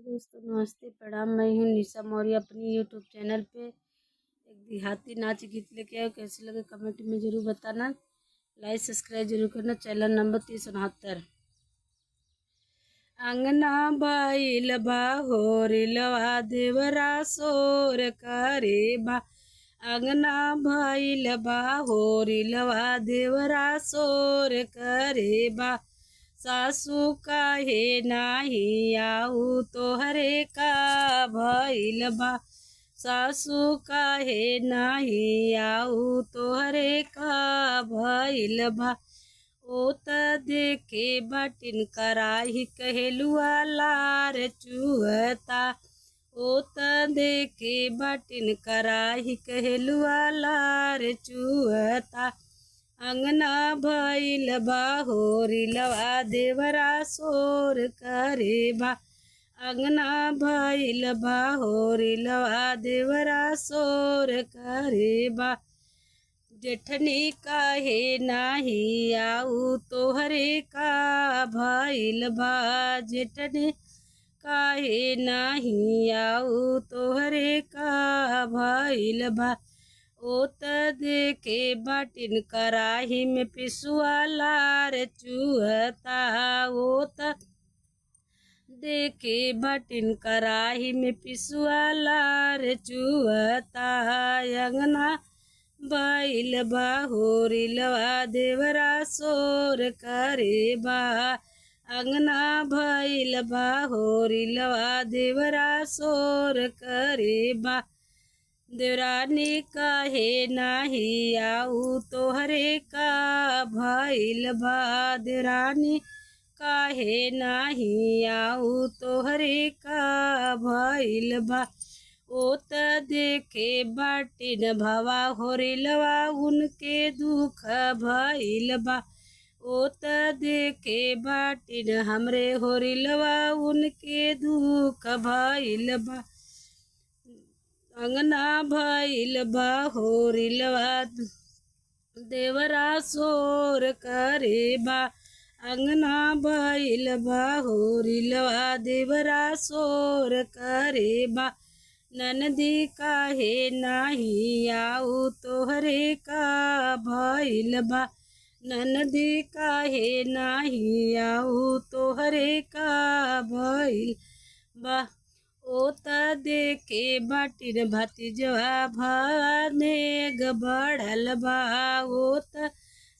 दोस्तों नमस्ते प्रणाम। मैं हूँ निशा मौर्य। अपनी यूट्यूब चैनल पे एक देहाती नाच गीत लेके आए। कैसे लगे कमेंट में ज़रूर बताना। लाइक सब्सक्राइब जरूर करना। Channel number 369। अंगना बाइल बा होरिलवा देवरा सोर करे बा। अंगना बाइल बा होरिलवा देवरा सोर करे बा। सासू काहे नाही आऊ तोहरे का भइल बा। सासू काहे नाही आऊ तोहरे का भइल बा। ओत देखे बटिन कराही कहेलुआ लार चुहता। ओत देखे बटिन कराही कहेलुआ लार चुहता। अंगना भइल बा होरिलवा देवरा सोर करे बा। अंगना भइल बा होरिलवा देवरा सोर करे बा। जेठनी काहे नाही आऊ तोहरे का भइल बा। जेठनी काहे नाही आऊ तोहरे का भइल बा। ओत देखे बटिन कराही में पिसुआ लार चुहता। ओत देखे बटिन कराही में पिसुआ लार चुहता। अंगना बाइल बा होरिलवा देवरा सोर करे बा। अंगना भइल बा होरिलवा देवरा सोर करे बा। देवरानी काहे नाही आऊ तोहरे का भइल बा। देवरानी काहे नाही आऊ तोहरे का भइल बा। ओत देखे बटिन भवा होरिलवा उनके दुख भइल बा। ओत देखे बटिन हमरे होरिलवा उनके दुख भइल बा। अंगना भइल बा होरिलवा देवरा सोर करे बा। अंगना भइल बा होरिलवा देवरा सोर करे बा। ननदी काहे नाही आऊ तोहरे का भइल बा। ननदी काहे नाही आऊ तोहरे का भइल बा। ओत देखे बटिन भतीजवा भानेग बढ़ल बा। ओत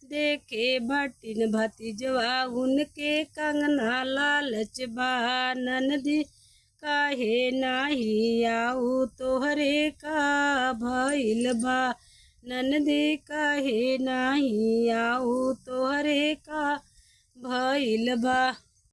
देखे बटिन भतीजवा उनके कंगना लालच बा। ननदी काहे नाही आऊ तोहरे का भइल बा। ननदी काहे नाही आऊ तोहरे का भइल बा।